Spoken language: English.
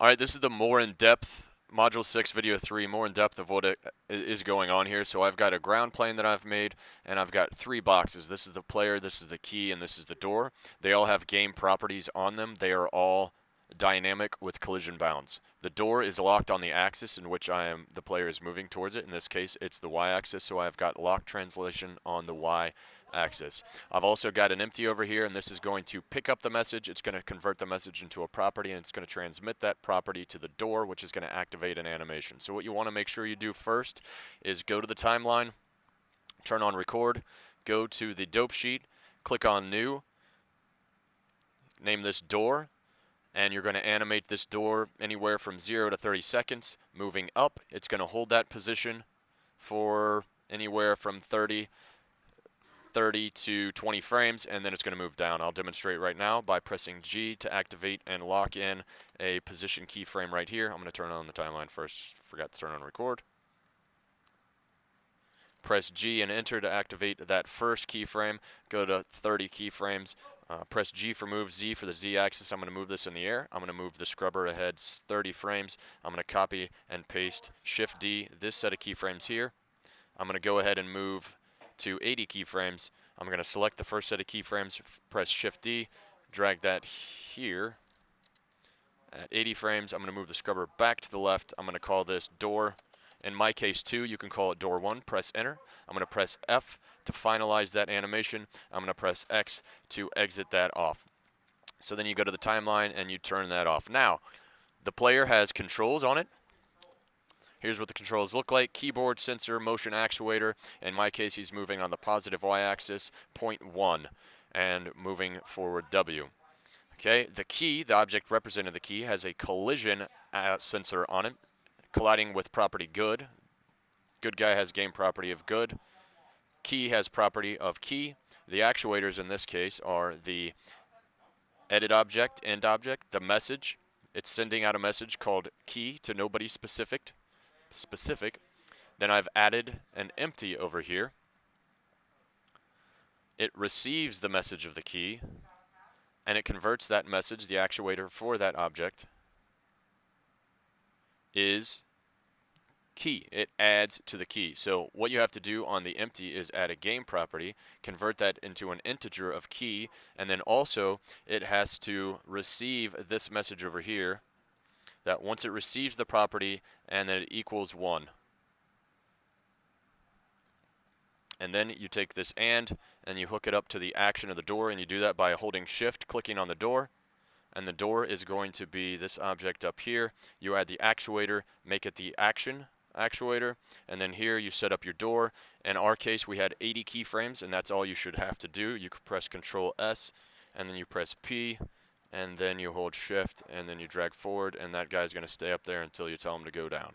Alright, this is the more in-depth Module 6 Video 3, more in-depth of what is going on here. So I've got a ground plane that I've made, and I've got 3 boxes. This is the player, this is the key, and this is the door. They all have game properties on them. They are all dynamic with collision bounds. The door is locked on the axis in which the player is moving towards it. In this case, it's the y-axis, so I've got lock translation on the y-axis. I've also got an empty over here, and this is going to pick up the message. It's going to convert the message into a property, and it's going to transmit that property to the door, which is going to activate an animation. So what you want to make sure you do first is go to the timeline, turn on record, go to the dope sheet, click on new, name this door, and you're going to animate this door anywhere from 0 to 30 seconds. Moving up, it's going to hold that position for anywhere from 30 to 20 frames, and then it's going to move down. I'll demonstrate right now by pressing G to activate and lock in a position keyframe right here. I'm going to turn on the timeline first. Forgot to turn on record. Press G and enter to activate that first keyframe. Go to 30 keyframes. Press G for move, Z for the Z axis. I'm going to move this in the air. I'm going to move the scrubber ahead 30 frames. I'm going to copy and paste Shift D this set of keyframes here. I'm going to go ahead and move to 80 keyframes. I'm going to select the first set of keyframes, press Shift D, drag that here. At 80 frames, I'm going to move the scrubber back to the left. I'm going to call this door. In my case 2, you can call it door 1, press enter. I'm going to press F to finalize that animation. I'm going to press X to exit that off. So then you go to the timeline and you turn that off. Now, the player has controls on it. Here's what the controls look like: keyboard, sensor, motion actuator. In my case, he's moving on the positive y-axis, 0.1, and moving forward W. Okay, the key, the object representing the key, has a collision sensor on it, colliding with property good. Good guy has game property of good. Key has property of key. The actuators in this case are the edit object, end object, the message. It's sending out a message called key to nobody specific. Then I've added an empty over here. It receives the message of the key, and it converts that message. The actuator for that object is key. It adds to the key. So what you have to do on the empty is add a game property, convert that into an integer of key, and then also it has to receive this message over here, that once it receives the property and then it equals 1. And then you take this and you hook it up to the action of the door, and you do that by holding shift, clicking on the door, and the door is going to be this object up here. You add the actuator, make it the action actuator, and then here you set up your door. In our case, we had 80 keyframes, and that's all you should have to do. You could press Control S, and then you press P, and then you hold shift, and then you drag forward, and that guy's going to stay up there until you tell him to go down.